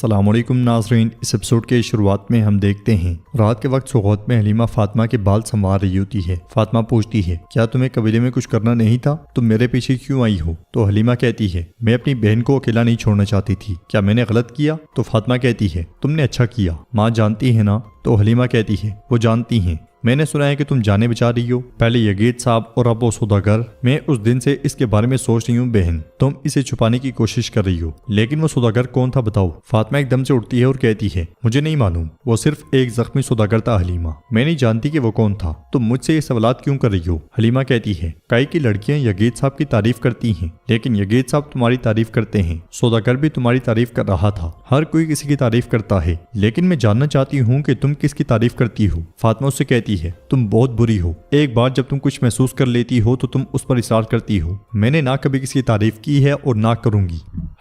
السلام علیکم ناظرین، اس ایپیسوڈ کے شروعات میں ہم دیکھتے ہیں رات کے وقت سوغوت میں حلیمہ فاطمہ کے بال سنوار رہی ہوتی ہے۔ فاطمہ پوچھتی ہے کیا تمہیں قبیلے میں کچھ کرنا نہیں تھا؟ تم میرے پیچھے کیوں آئی ہو؟ تو حلیمہ کہتی ہے میں اپنی بہن کو اکیلا نہیں چھوڑنا چاہتی تھی، کیا میں نے غلط کیا؟ تو فاطمہ کہتی ہے تم نے اچھا کیا، ماں جانتی ہے نا؟ تو حلیمہ کہتی ہے وہ جانتی ہیں، میں نے سنا ہے کہ تم جانے بچا رہی ہو، پہلے یگید صاحب اور اب وہ سوداگر۔ میں اس دن سے اس کے بارے میں سوچ رہی ہوں بہن، تم اسے چھپانے کی کوشش کر رہی ہو، لیکن وہ سوداگر کون تھا بتاؤ؟ فاطمہ ایک دم سے اٹھتی ہے اور کہتی ہے مجھے نہیں معلوم، وہ صرف ایک زخمی سوداگر تھا حلیمہ، میں نہیں جانتی کہ وہ کون تھا، تم مجھ سے یہ سوالات کیوں کر رہی ہو؟ حلیمہ کہتی ہے کئی کی لڑکیاں یگید صاحب کی تعریف کرتی ہیں، لیکن یگید صاحب تمہاری تعریف کرتے ہیں، سوداگر بھی تمہاری تعریف کر رہا تھا، ہر کوئی کسی کی تعریف کرتا ہے، لیکن میں جاننا چاہتی ہوں کہ تم کس کی تعریف کرتی ہو؟ فاطمہ اس سے کہتی ہے تم بہت بری ہو، ایک بار جب تم کچھ محسوس کر لیتی ہو تو تم اس پر اصرار کرتی ہو، میں نے نہ کبھی کسی کی تعریف کی ہے اور نہ کروں گی۔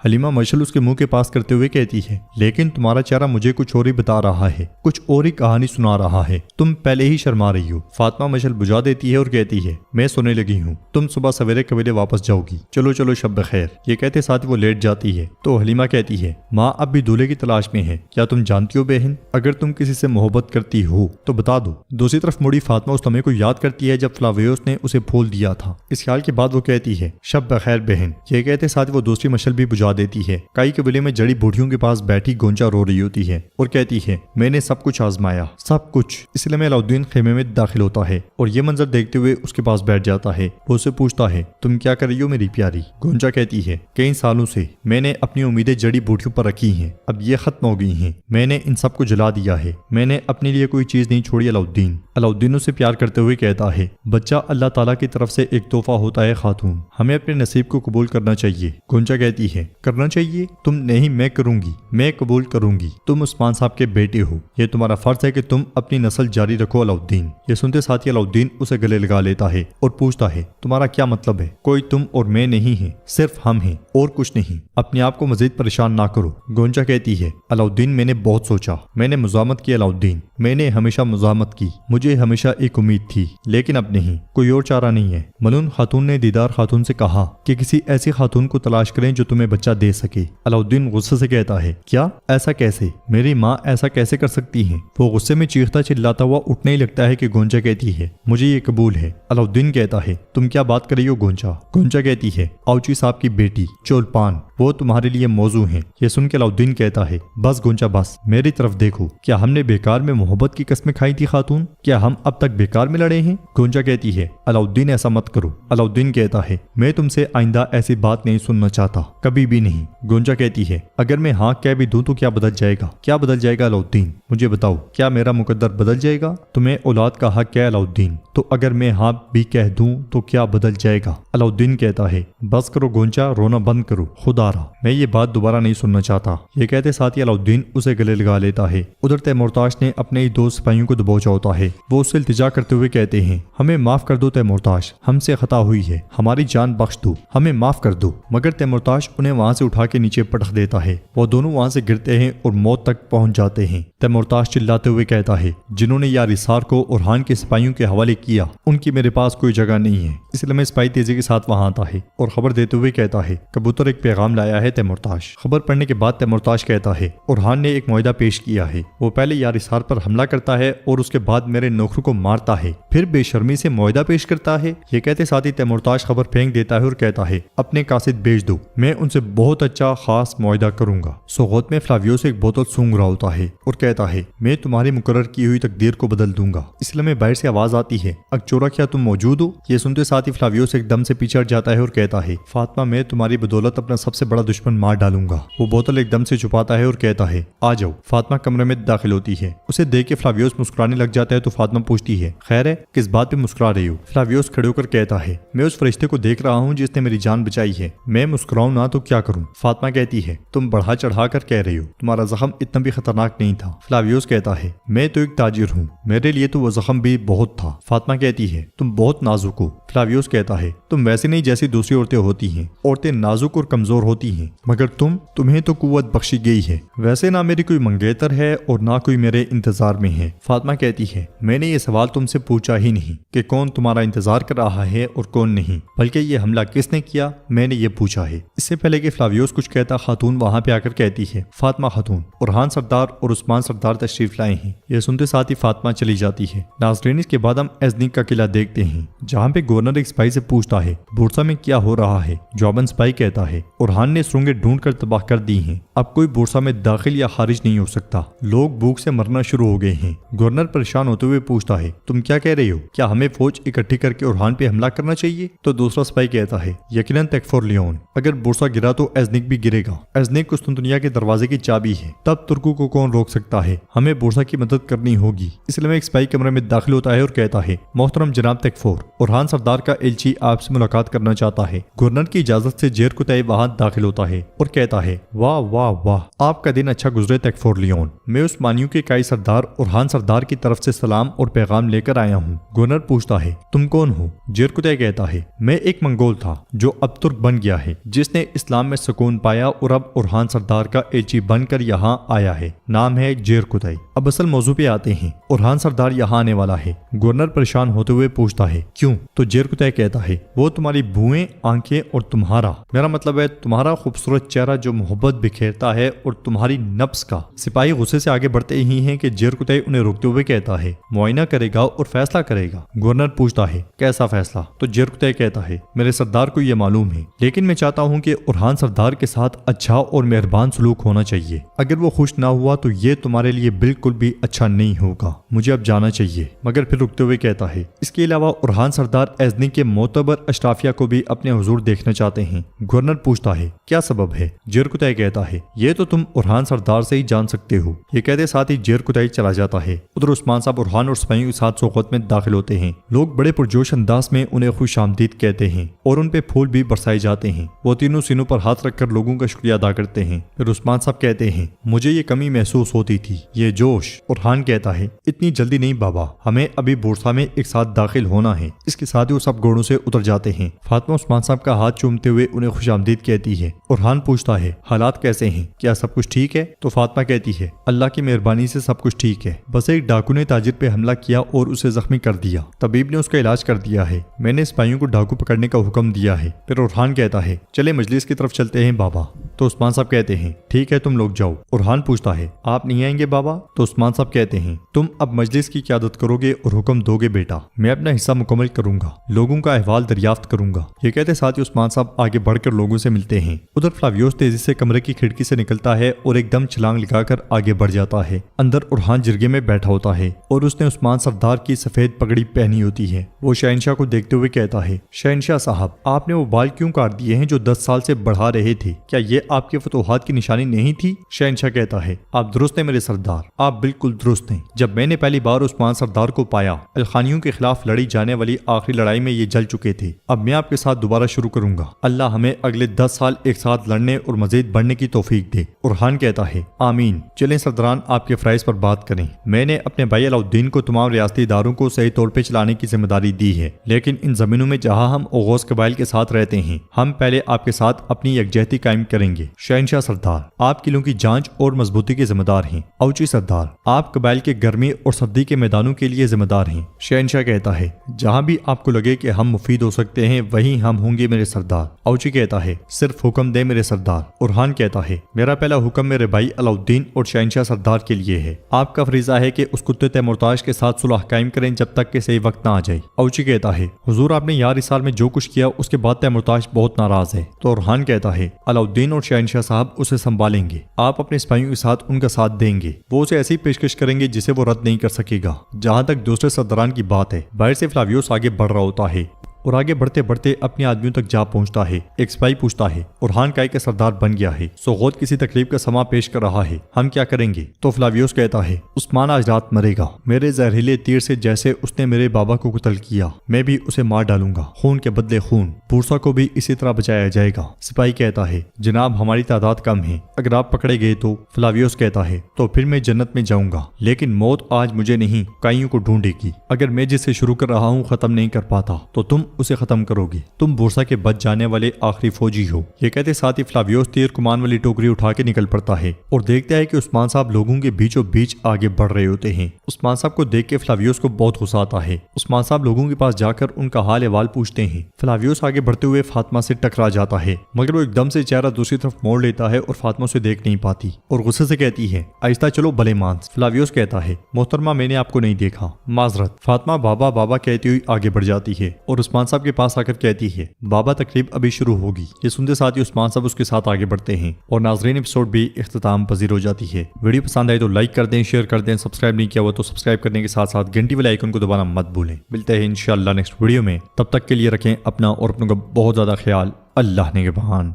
حلیمہ مشعل اس کے منہ کے پاس کرتے ہوئے کہتی ہے لیکن تمہارا چہرہ مجھے کچھ اور ہی بتا رہا ہے، کچھ اور ہی کہانی سنا رہا ہے، تم پہلے ہی شرما رہی ہو۔ فاطمہ مشعل بجھا دیتی ہے اور کہتی ہے میں سونے لگی ہوں، تم صبح سویرے قبیلے واپس جاؤ گی، چلو چلو شب بخیر۔ یہ کہتے ساتھ وہ لیٹ جاتی ہے تو حلیمہ کہتی ہے ماں اب بھی دولہے کی تلاش میں ہے، کیا تم جانتی ہو بہن اگر تم کسی سے محبت کرتی ہو تو بتا دو۔ دوسری طرف مڑی فاطمہ اس لمحے کو یاد کرتی ہے جب فلاویوس نے اسے پھول دیا تھا، اس خیال کے بعد وہ کہتی ہے شب بخیر بہن۔ یہ کہتے ساتھ وہ دوسری مشعل بھی بجھا دیتی ہے۔ کئی قبیلے میں جڑی بوٹیوں کے پاس بیٹھی گونچا رو رہی ہوتی ہے اور کہتی ہے میں نے سب کچھ آزمایا، سب کچھ۔ اس لیے علاؤالدین خیمے میں داخل ہوتا ہے اور یہ منظر دیکھتے ہوئے اس کے پاس بیٹھ جاتا ہے۔ وہ اسے پوچھتا ہے تم کیا کر رہی ہو میری پیاری؟ گونچا کہتی ہے کئی سالوں سے میں نے اپنی امیدیں جڑی بوٹیوں پر رکھی ہیں، اب یہ ختم ہو گئی ہیں، میں نے ان سب کو جلا دیا ہے، میں نے اپنے لیے کوئی چیز نہیں چھوڑی۔ علاؤالدین اسے پیار کرتے ہوئے کہتا ہے بچہ اللہ تعالیٰ کی طرف سے ایک تحفہ ہوتا ہے خاتون، ہمیں اپنے نصیب کو قبول کرنا چاہیے۔ گونچا کہتی ہے کرنا چاہیے؟ تم نہیں، میں کروں گی، میں قبول کروں گی، تم عثمان صاحب کے بیٹے ہو، یہ تمہارا فرض ہے کہ تم اپنی نسل جاری رکھو۔ علاؤالدین یہ سنتے ساتھ ہی علاؤالدین اسے گلے لگا لیتا ہے اور پوچھتا ہے تمہارا کیا مطلب ہے؟ کوئی تم اور میں نہیں ہے، صرف ہم ہیں اور کچھ نہیں، اپنے آپ کو مزید پریشان نہ کرو۔ گونچا کہتی ہے علاؤالدین میں نے بہت سوچا، میں نے مزاحمت کی علاؤالدین، میں نے ہمیشہ مزاحمت کی، مجھے ہمیشہ ایک امید تھی لیکن اب نہیں، کوئی اور چارہ نہیں ہے۔ ملون خاتون نے دیدار خاتون سے کہا کہ کسی ایسی خاتون کو تلاش کریں جو تمہیں بچہ دے سکے۔ علاؤالدین غصے سے کہتا ہے کیا؟ ایسا کیسے؟ میری ماں ایسا کیسے کر سکتی ہیں؟ وہ غصے میں چیختا چلاتا ہوا اٹھنے ہی لگتا ہے کہ گونچا کہتی ہے مجھے یہ قبول ہے۔ علاؤالدین کہتا ہے تم کیا بات کر رہی ہو گونچا؟ گونچا کہتی ہے آؤچی صاحب کی بیٹی چولپان، وہ تمہارے لیے موضوع ہیں۔ یہ سن کے علاؤالدین کہتا ہے بس گونچا بس، میری طرف دیکھو، کیا ہم نے بیکار میں محبت کی قسمیں کھائی تھی خاتون؟ کیا ہم اب تک بیکار میں لڑے ہیں؟ گونچا کہتی ہے علاؤالدین ایسا مت کرو۔ علاؤالدین کہتا ہے میں تم سے آئندہ ایسی بات نہیں سننا چاہتا، کبھی بھی نہیں۔ گونچا کہتی ہے اگر میں ہاں کہہ بھی دوں تو کیا بدل جائے گا؟ کیا بدل جائے گا علاؤالدین؟ مجھے بتاؤ، کیا میرا مقدر بدل جائے گا؟ تمہیں اولاد کا حق ہے علاؤالدین، تو اگر میں ہاں بھی کہہ دوں تو کیا بدل جائے گا؟ علاؤالدین کہتا ہے بس کرو گونچا، رونا بند کرو، خدا را میں یہ بات دوبارہ نہیں سننا چاہتا۔ یہ کہتے ساتھ ہی علاؤالدین اسے گلے لگا لیتا ہے۔ ادھر تیمورتاش نے اپنے ہی دو سپاہیوں کو دبوچا ہوتا ہے، وہ اس سے التجا کرتے ہوئے کہتے ہیں ہمیں معاف کر دو تیمورتاش، ہم سے خطا ہوئی ہے، ہماری جان بخش دو، ہمیں معاف کر دو۔ مگر تیمورتاش انہیں وہاں سے اٹھا کے نیچے پٹخ دیتا ہے، وہ دونوں وہاں سے گرتے ہیں اور موت تک پہنچ جاتے ہیں۔ تیمورتاش چلاتے ہوئے کہتا ہے جنہوں نے یارسار کو اورحان کے سپاہیوں کے حوالے کیا ان کی میرے پاس کوئی جگہ نہیں ہے۔ اس لیے میں سپاہی تیزی کے ساتھ وہاں آتا ہے اور خبر دیتے ہوئے کہتا ہے کبوتر ایک پیغام لایا ہے تیمورتاش۔ خبر پڑھنے کے بعد تیمورتاش کہتا ہے اورحان نے ایک معاہدہ پیش کیا ہے، وہ پہلے یارسار پر حملہ کرتا ہے اور اس کے بعد میرے نوکر کو مارتا ہے، پھر بے شرمی سے معاہدہ پیش کرتا ہے۔ یہ کہتے ساتھ ہی تیمورتاش خبر پھینک دیتا ہے اور کہتا ہے اپنے قاصد بھیج دو، میں ان سے بہت اچھا خاص معاہدہ کروں گا۔ سوغوت میں فلاویوس ایک بوتل سونگ رہا ہوتا ہے اور کہتا ہے میں تمہاری مقرر کی ہوئی تقدیر کو بدل دوں گا۔ اس لیے میں باہر سے آواز آتی ہے اکچورا کیا تم موجود ہو؟ یہ سنتے ساتھ ہی فلاویوس ایک دم سے پیچھے ہٹ جاتا ہے اور کہتا ہے فاطمہ میں تمہاری بدولت اپنا سب سے بڑا دشمن مار ڈالوں گا۔ وہ بوتل ایک دم سے چھپاتا ہے اور کہتا ہے آ جاؤ۔ فاطمہ کمرے میں داخل ہوتی ہے، اسے دیکھ کے فلاویوس مسکرانے لگ جاتا ہے تو فاطمہ پوچھتی ہے خیر ہے، کس بات پہ مسکرا رہی ہو؟ فلاویوس کھڑے ہو کر کہتا ہے میں اس فرشتے کو دیکھ رہا ہوں جس نے میری جان بچائی ہے، میں مسکراؤں نہ تو کیا کروں؟ فاطمہ کہتی ہے تم بڑھا چڑھا کر کہہ رہی ہو، تمہارا زخم اتنا بھی خطرناک نہیں تھا۔ فلاویوس کہتا ہے میں تو ایک تاجر ہوں، میرے لیے تو وہ زخم بھی بہت تھا۔ فاطمہ کہتی ہے تم بہت نازک ہو۔ فلاویوس کہتا ہے تم ویسے نہیں جیسی دوسری عورتیں ہوتی ہیں، عورتیں نازک اور کمزور ہوتی ہیں، مگر تمہیں تو قوت بخشی گئی ہے، ویسے نہ میری کوئی منگیتر ہے اور نہ کوئی میرے انتظار میں ہے۔ فاطمہ کہتی ہے میں نے یہ سوال تم سے پوچھا ہی نہیں کہ کون تمہارا انتظار کر رہا ہے اور کون نہیں، بلکہ یہ حملہ کس نے کیا میں نے یہ پوچھا ہے۔ اس سے پہلے کہ فلاویوس کچھ کہتا، خاتون وہاں پہ آ کر کہتی ہے، فاطمہ خاتون، اورحان سردار اور عثمان سردار تشریف لائے ہیں۔ یہ سنتے ساتھ ہی فاطمہ چلی جاتی ہے۔ ناظرین، اس کے بعد ہم ایزنک کا قلعہ دیکھتے ہیں، جہاں پہ گورنر ایک سپاہی سے پوچھتا ہے بورسا میں کیا ہو رہا ہے۔ جواباً سپاہی کہتا ہے، اورحان نے سرنگیں ڈھونڈ کر تباہ کر دی ہیں، اب کوئی بورسا میں داخل یا خارج نہیں ہو سکتا، لوگ بھوک سے مرنا شروع ہو گئے ہیں۔ گورنر پریشان ہوتے ہوئے پوچھتا ہے، تم کیا کہہ رہے ہو؟ کیا ہمیں فوج اکٹھی کر کے اورحان پہ حملہ کرنا چاہیے؟ تو دوسرا سپاہی کہتا ہے، یقیناً تکفور لیون، اگر بورسا گرا تو ایزنک بھی گرے گا۔ ایزنک قسطنطنیہ کے دروازے کی چابی ہے، تب ترکوں کو کون روک سکتا ہے؟ ہمیں بورسا کی مدد کرنی ہوگی۔ اس لیے میں ایک سپاہی کمرے میں داخل ہوتا ہے اور کہتا ہے، محترم جناب تکفور، اورحان سردار کا ایلچی آپ سے ملاقات کرنا چاہتا ہے۔ گورنر کی اجازت سے جیر کتائی وہاں داخل ہوتا ہے اور کہتا ہے، واہ واہ واہ، آپ کا دن اچھا گزرے تکفور لیون، میں عثمانیوں کے قائد سردار اورحان سردار کی طرف سے سلام اور پیغام لے کر آیا ہوں۔ گورنر پوچھتا ہے، تم کون ہو؟ جیر کتائی کہتا ہے، میں ایک منگول تھا جو اب ترک بن گیا ہے، جس نے اسلام میں سکون پایا اور اب اورحان سردار کا ایلچی بن کر یہاں آیا ہے، نام ہے جیر کتائی۔ اب اصل موضوع پہ آتے ہیں، اورحان سردار یہاں آنے والا ہے۔ گورنر پریشان ہوتے ہوئے پوچھتا ہے، کیوں؟ تو جیر کتائی کہتا ہے، وہ تمہاری بوئیں، آنکھیں اور تمہارا، میرا مطلب ہے تمہارا خوبصورت چہرہ جو محبت بکھیرتا ہے اور تمہاری نفس کا۔ سپاہی غصے سے آگے بڑھتے ہی ہیں کہ جیر کتائی انہیں روکتے ہوئے کہتا ہے، معائنہ کرے گا اور فیصلہ کرے گا۔ گورنر پوچھتا ہے، کیسا فیصلہ؟ تو جیر کتائی کہتا ہے، میرے سردار کو یہ معلوم ہے، لیکن میں چاہتا ہوں کہ اورحان سردار کے ساتھ اچھا اور مہربان سلوک ہونا چاہیے۔ اگر وہ خوش نہ ہوا تو یہ تمہارے لیے بالکل بھی اچھا نہیں ہوگا، مجھے اب جانا چاہیے۔ مگر پھر رکتے ہوئے کہتا ہے، اس کے علاوہ اورحان سردار ایزنک کے معتبر اشرافیہ کو بھی اپنے حضور دیکھنا چاہتے ہیں۔ گورنر پوچھتا ہے، کیا سبب ہے؟ جیر کتائی کہتا ہے، یہ تو تم اورحان سردار سے ہی جان سکتے ہو۔ یہ کہتے ساتھ ہی جیر کتائی چلا جاتا ہے۔ ادھر عثمان صاحب اورحان اور سپاہیوں کے ساتھ سوغات میں داخل ہوتے ہیں۔ لوگ بڑے پرجوش انداز میں انہیں خوش آمدید کہتے ہیں اور ان پہ پھول بھی برسائے جاتے ہیں۔ وہ تینوں سینوں پر ہاتھ رکھ کر لوگوں کا شکریہ ادا کرتے ہیں۔ پھر عثمان صاحب کہتے ہیں، مجھے یہ کمی محسوس ہوتی تھی، یہ جوش۔ اورحان کہتا ہے، اتنی جلدی نہیں بابا، ہمیں ابھی بورسا میں ایک ساتھ داخل ہونا ہے۔ اس کے ساتھ ہی وہ سب گھوڑوں سے اتر جاتے ہیں۔ فاطمہ عثمان صاحب کا ہاتھ چومتے ہوئے انہیں خوش آمدید کہتی ہے۔ اورحان پوچھتا ہے، حالات کیسے ہیں؟ کیا سب کچھ ٹھیک ہے؟ تو فاطمہ کہتی ہے، اللہ کی مہربانی سے سب کچھ ٹھیک ہے، بس ایک ڈاکو نے تاجر پہ حملہ کیا اور اسے زخمی کر دیا، طبیب نے اس کا علاج کر دیا ہے، میں نے سپاہیوں کو ڈاکو پکڑنے کا حکم دیا ہے۔ پھر اورحان کہتا ہے، چلے مجلس کی طرف چلتے ہیں بابا۔ تو عثمان صاحب کہتے ہیں، ٹھیک ہے تم لوگ جاؤ۔ اورحان پوچھتا ہے، آپ نہیں آئیں گے بابا؟ تو عثمان صاحب کہتے ہیں، تم اب مجلس کی قیادت کرو گے اور حکم دو گے بیٹا، میں اپنا حصہ مکمل کروں گا، لوگوں کا احوال دریافت کروں گا۔ یہ کہتے ساتھ ہی عثمان صاحب آگے بڑھ کر لوگوں سے ملتے ہیں۔ ادھر فلاویوس تیزی سے کمرے کی کھڑکی سے نکلتا ہے اور ایک دم چھلانگ لگا کر آگے بڑھ جاتا ہے۔ اندر اورحان جرگے میں بیٹھا ہوتا ہے اور اس نے عثمان سردار کی سفید پگڑی پہنی ہوتی ہے۔ وہ شہنشاہ کو دیکھتے ہوئے کہتا ہے، شہنشاہ صاحب، آپ نے وہ بال کیوں کاٹ دیے ہیں جو 10 سال سے بڑھا رہے تھے؟ کیا یہ آپ کے فتوحات کی نشانی نہیں تھی؟ شہنشاہ کہتا ہے، آپ درست ہیں میرے سردار، آپ بالکل درست ہیں۔ جب میں نے پہلی بار عثمان سردار کو پایا، الخانیوں کے خلاف لڑی جانے والی آخری لڑائی میں یہ جل چکے تھے۔ اب میں آپ کے ساتھ دوبارہ شروع کروں گا، اللہ ہمیں اگلے 10 سال ایک ساتھ لڑنے اور مزید بڑھنے کی توفیق دے۔ اورحان کہتا ہے، آمین۔ چلیں سردران، آپ کے فرائض پر بات کریں۔ میں نے اپنے بھائی علاؤالدین کو تمام ریاستی اداروں کو صحیح طور پہ چلانے کی ذمہ داری دی ہے، لیکن ان زمینوں میں جہاں ہم اوغوز قبائل کے ساتھ رہتے ہیں، ہم پہلے آپ کے ساتھ اپنی یکجہتی قائم کریں گے۔ شہنشاہ سردار، آپ قلعوں کی جانچ اور مضبوطی کے ذمہ دار ہیں۔ اوچی سردار، آپ قبائل کے گرمی اور سردی کے میدانوں کے لیے ذمہ دار ہیں۔ شہنشاہ کہتا ہے، جہاں بھی آپ کو لگے کہ ہم مفید ہو سکتے ہیں وہیں ہم ہوں گے میرے سردار۔ اوچی کہتا ہے، صرف حکم دے میرے سردار۔ اورحان کہتا ہے، میرا پہلا حکم میرے بھائی علاؤالدین اور شہنشاہ سردار کے لیے ہے، آپ کا فریضہ ہے کہ اس کتے تیمورتاش کے ساتھ صلح قائم کریں جب تک کہ صحیح وقت نہ آ جائے۔ اوچی کہتا ہے، حضور آپ نے یار اس سال میں جو کچھ کیا اس کے بعد تیمورتاش بہت ناراض ہے۔ تو اورحان کہتا ہے، علاؤالدین اور شہنشاہ صاحب اسے سنبھالیں گے، آپ اپنے سپاہیوں کے ساتھ ان کا ساتھ دیں گے، وہ اسے ایسی پیشکش کریں گے جسے وہ رد نہیں کر سکے گا۔ جہاں تک دوسرے سرداران کی بات ہے، باہر سے فلاویوس آگے بڑھ رہا ہوتا ہے اور آگے بڑھتے بڑھتے اپنے آدمیوں تک جا پہنچتا ہے۔ ایک سپاہی پوچھتا ہے، اورحان کائے کا سردار بن گیا ہے، سوغوت کسی تکلیف کا سما پیش کر رہا ہے، ہم کیا کریں گے؟ تو فلاویوس کہتا ہے، عثمان آج رات مرے گا، میرے زہریلے تیر سے جیسے اس نے میرے بابا کو قتل کیا، میں بھی اسے مار ڈالوں گا، خون کے بدلے خون۔ بورسا کو بھی اسی طرح بچایا جائے گا۔ سپاہی کہتا ہے، جناب ہماری تعداد کم ہے، اگر آپ پکڑے گئے تو؟ فلاویوس کہتا ہے، تو پھر میں جنت میں جاؤں گا، لیکن موت آج مجھے نہیں، کائیوں کو ڈھونڈے گی۔ اگر میں جسے شروع کر رہا ہوں ختم نہیں کر پاتا تو تم اسے ختم کرو گے، تم بورسا کے بچ جانے والے آخری فوجی ہو۔ یہ کہتے ساتھ ہی فلاویوس تیر کمان والی ٹوکری اٹھا کے نکل پڑتا ہے اور دیکھتا ہے کہ عثمان صاحب لوگوں کے بیچوں بیچ آگے بڑھ رہے ہوتے ہیں۔ عثمان صاحب کو دیکھ کے فلاویوس کو بہت غصہ آتا ہے۔ عثمان صاحب لوگوں کے پاس جا کر ان کا حال احوال پوچھتے ہیں۔ فلاویوس آگے بڑھتے ہوئے فاطمہ سے ٹکرا جاتا ہے، مگر وہ ایک دم سے چہرہ دوسری طرف موڑ لیتا ہے اور فاطمہ سے دیکھ نہیں پاتی اور غصے سے کہتی ہے آہستہ چلو بھلے مانس۔ فلاویوس کہتا ہے محترمہ میں نے آپ کو نہیں دیکھا، معذرت۔ فاطمہ بابا بابا کہتی ہوئی آگے بڑھ جاتی ہے اور عثمان صاحب کے پاس آ کر کہتی ہے بابا تقریب ابھی شروع ہوگی۔ یہ سنتے ساتھ ہی عثمان صاحب اس کے ساتھ آگے بڑھتے ہیں اور ناظرین ایپیسوڈ بھی اختتام پذیر ہو جاتی ہے۔ ویڈیو پسند آئی تو لائک کر دیں، شیئر کر دیں، سبسکرائب نہیں کیا ہوا تو سبسکرائب کرنے کے ساتھ ساتھ گھنٹی والے آئیکن کو دبانا مت بھولیں۔ ملتے ہیں انشاءاللہ نیکسٹ ویڈیو میں، تب تک کے لیے رکھیں اپنا اور اپنوں کا بہت زیادہ خیال۔ اللہ نگہبان۔